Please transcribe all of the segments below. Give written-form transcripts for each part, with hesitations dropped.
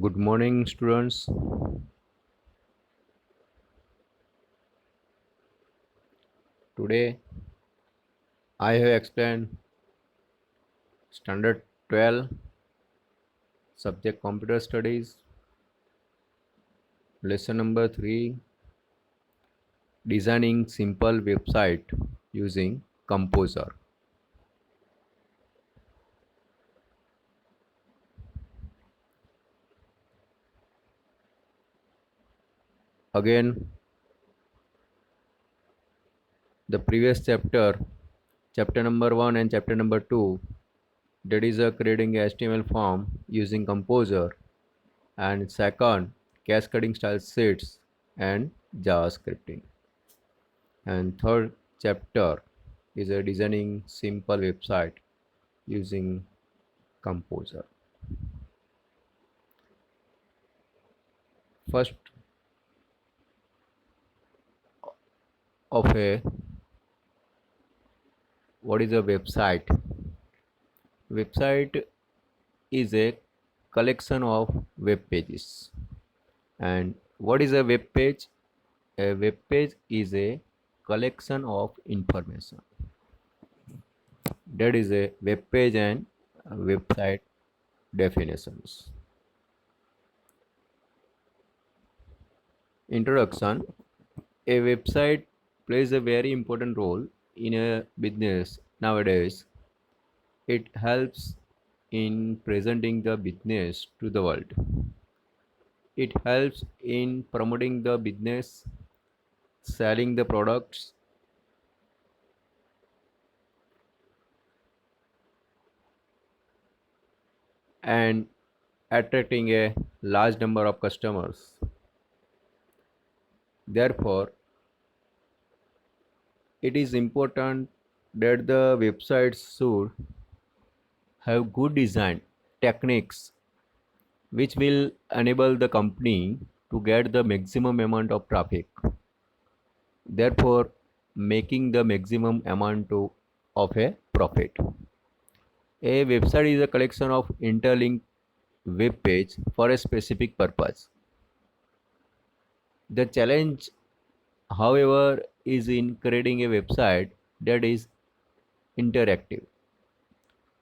Good morning, students. Today I have explained Standard 12 subject Computer Studies, lesson number 3, designing simple website using Composer. Again, the previous chapter number 1 and chapter number 2, that is creating a HTML form using Composer, and second, cascading style sheets and JavaScripting. And third chapter is a designing simple website using Composer. First of a what is a website? Website is a collection of web pages. And what is a web page? A web page is a collection of information. That is a web page and website definitions. Introduction. A website plays a very important role in a business nowadays. It helps in presenting the business to the world. It helps in promoting the business, selling the products, and attracting a large number of customers. Therefore, it is important that the websites should have good design techniques which will enable the company to get the maximum amount of traffic, therefore making the maximum amount of a profit. A website is a collection of interlinked web page for a specific purpose. The challenge, however, is in creating a website that is interactive,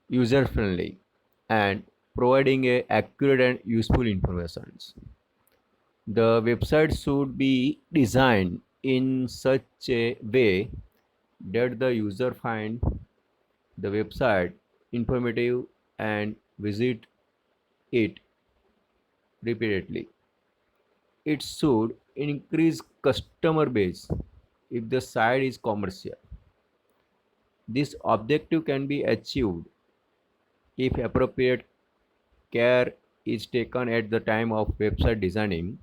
user friendly, and providing a accurate and useful information. The website should be designed in such a way that the user find the website informative and visit it repeatedly. It should increase customer base if the site is commercial. This objective can be achieved if appropriate care is taken at the time of website designing.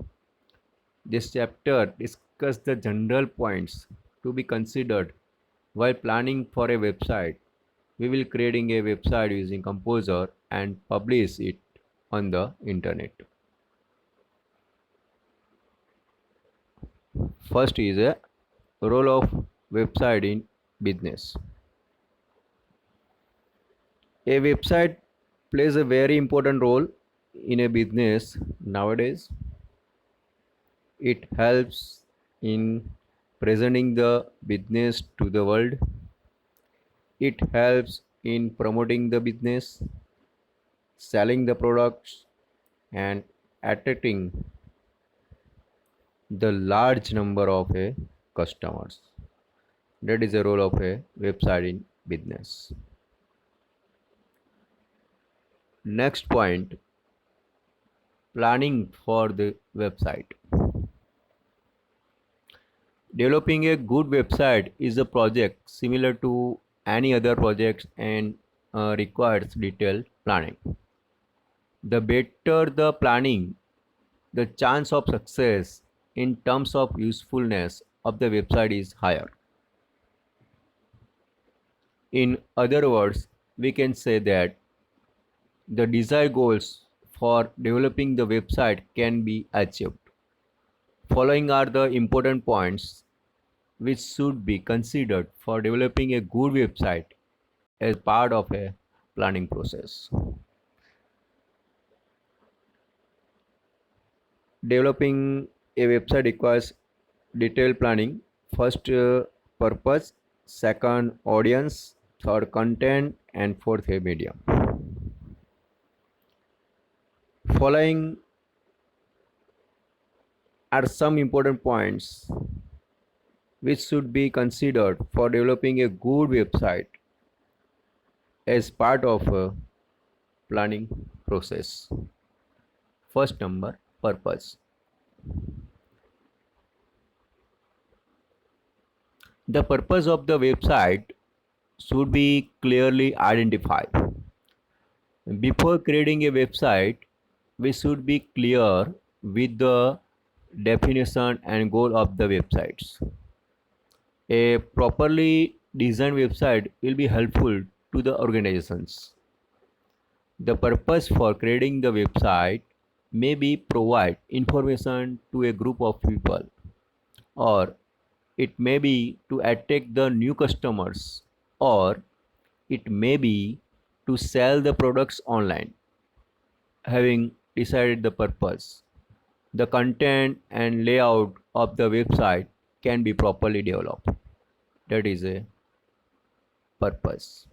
This chapter discusses the general points to be considered while planning for a website. We will creating a website using Composer and publish it on the internet. First is a role of website in business. A website plays a very important role in a business nowadays. It helps in presenting the business to the world. It helps in promoting the business, selling the products, and attracting the large number of customers. That is the role of a website in business. Next point, planning for the website. Developing a good website is a project similar to any other projects and requires detailed planning. The better the planning, the chance of success in terms of usefulness of the website is higher. In other words, we can say that the desired goals for developing the website can be achieved. Following are the important points which should be considered for developing a good website as part of a planning process. Developing a website requires detailed planning. First, purpose, second, audience, third, content, and fourth, a medium. Following are some important points which should be considered for developing a good website as part of a planning process. First number, purpose. The purpose of the website should be clearly identified. Before creating a website, we should be clear with the definition and goal of the websites. A properly designed website will be helpful to the organizations. The purpose for creating the website may be provide information to a group of people, or it may be to attract the new customers, or it may be to sell the products online. Having decided the purpose, the content and layout of the website can be properly developed. That is a purpose.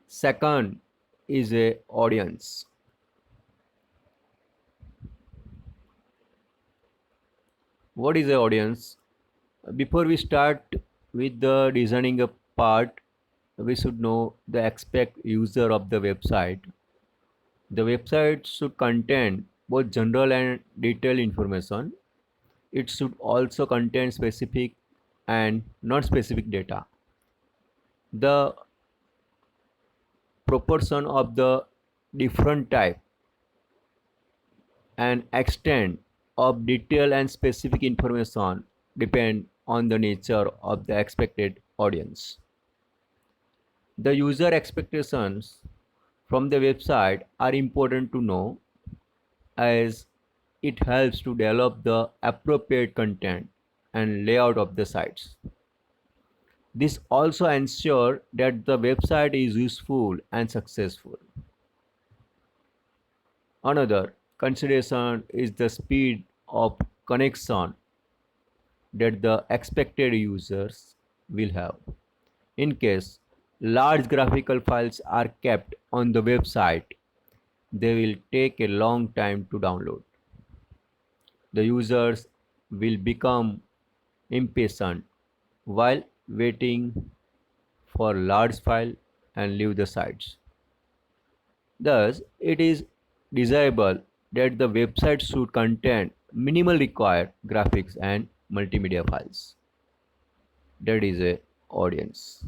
Second is a audience. What is a audience? Before we start with the designing a part, we should know the expect user of the website. The website should contain both general and detailed information. It should also contain specific and non-specific data. The proportion of the different type and extent of detailed and specific information depend on the nature of the expected audience. The user expectations from the website are important to know, as it helps to develop the appropriate content and layout of the sites. This also ensures that the website is useful and successful. Another consideration is the speed of connection that the expected users will have. In case large graphical files are kept on the website, they will take a long time to download. The users will become impatient while waiting for large file and leave the sites. Thus, it is desirable that the website should contain minimal required graphics and multimedia files. That is a audience.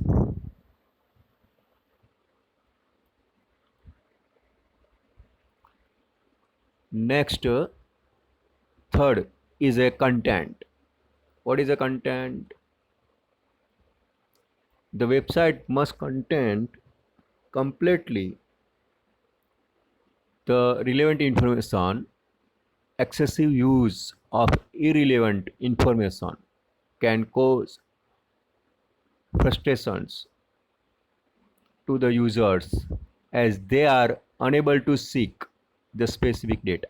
Next, third is a content. What is a content? The website must contain completely the relevant information. Excessive use of irrelevant information can cause frustrations to the users, as they are unable to seek the specific data.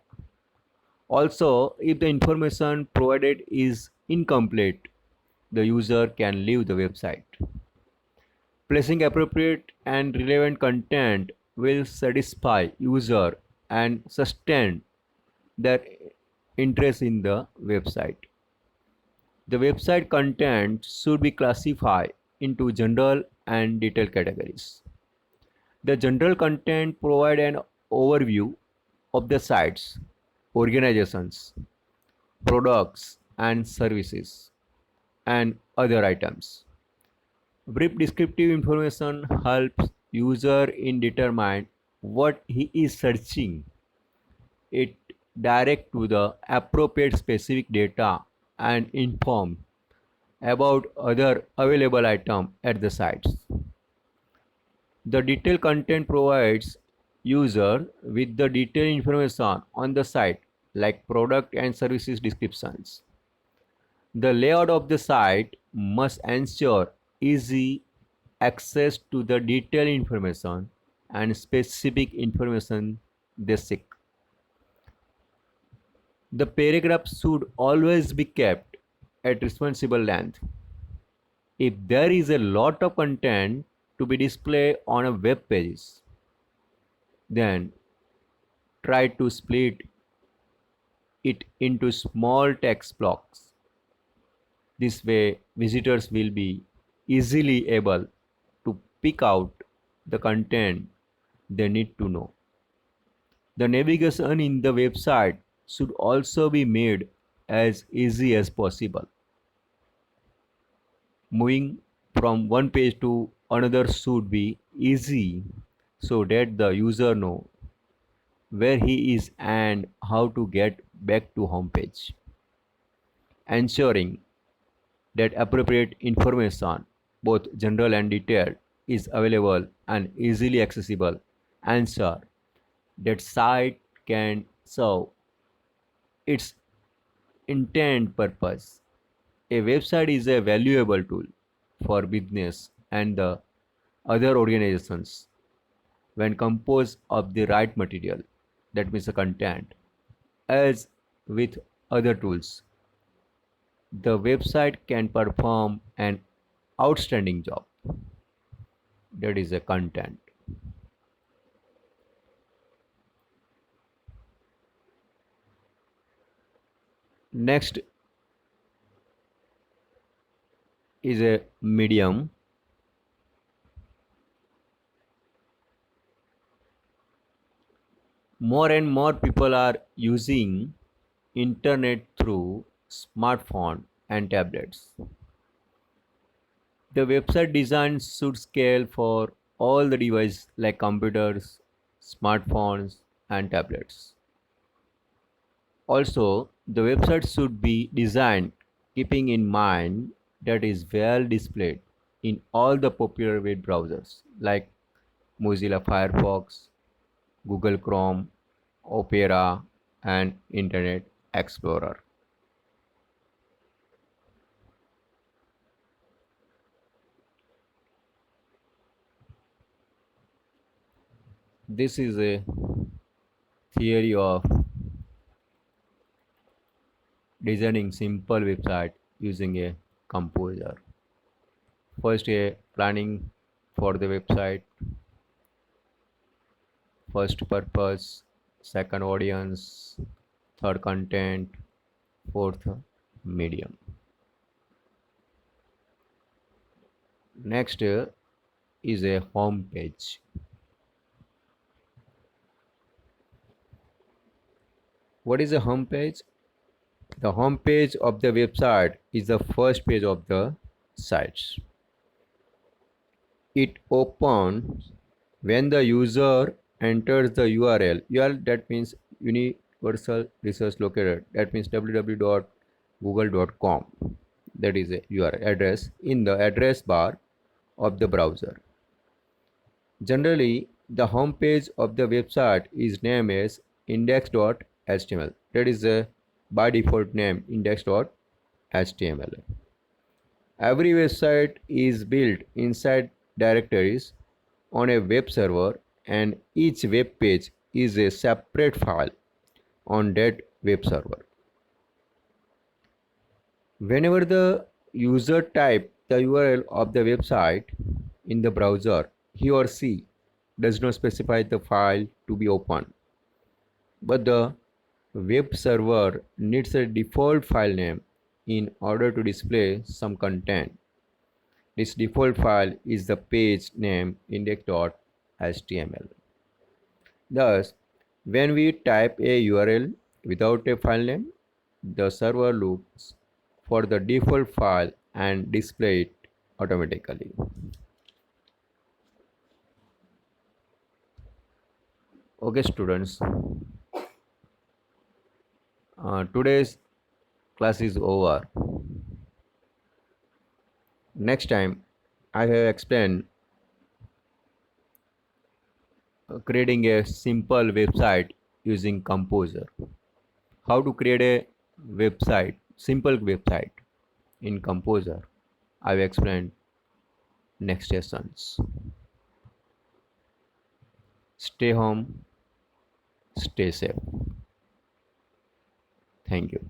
Also, if the information provided is incomplete, the user can leave the website. Placing appropriate and relevant content will satisfy user and sustain their interest in the website. The website content should be classified into general and detailed categories. The general content provide an overview of the sites, organizations, products and services, and other items. Brief descriptive information helps user in determine what he is searching. It direct to the appropriate specific data and inform about other available item at the sites. The detailed content provides user with the detailed information on the site, like product and services descriptions. The layout of the site must ensure easy access to the detailed information and specific information they seek. The paragraph should always be kept at responsible length. If there is a lot of content to be displayed on a web page, then try to split it into small text blocks. This way, visitors will be easily able to pick out the content they need to know. The navigation in the website should also be made as easy as possible. Moving from one page to another should be easy so that the user know where he is and how to get back to home page. Ensuring that appropriate information, both general and detailed, is available and easily accessible. Ensure that site can serve its intended purpose. A website is a valuable tool for business and the other organizations when composed of the right material, that means the content. As with other tools, the website can perform an outstanding job, that is a content. Next is a medium. More and more people are using internet through smartphone and tablets. The website design should scale for all the devices like computers, smartphones, and tablets. Also, the website should be designed keeping in mind that is well displayed in all the popular web browsers like Mozilla Firefox, Google Chrome, Opera, and Internet Explorer. This is a theory of designing simple website using a composer. First, a planning for the website, first purpose, second audience, third content, fourth medium. Next is a home page. What is a home page? The home page of the website is the first page of the sites. It opens when the user enters the URL. URL, that means Universal Resource Locator. That means www.google.com. That is a URL address in the address bar of the browser. Generally, the home page of the website is named as index.html. That is a by default name index.html. Every website is built inside directories on a web server, and each web page is a separate file on that web server. Whenever the user types the URL of the website in the browser, he or she does not specify the file to be opened, but the web server needs a default file name in order to display some content. This default file is the page name index.html. Thus, when we type a URL without a file name, the server looks for the default file and display it automatically. Okay, students, today's class is over. Next time, I have explained creating a simple website using Composer. How to create a website, simple website in Composer. I will explain next sessions. Stay home, stay safe. Thank you.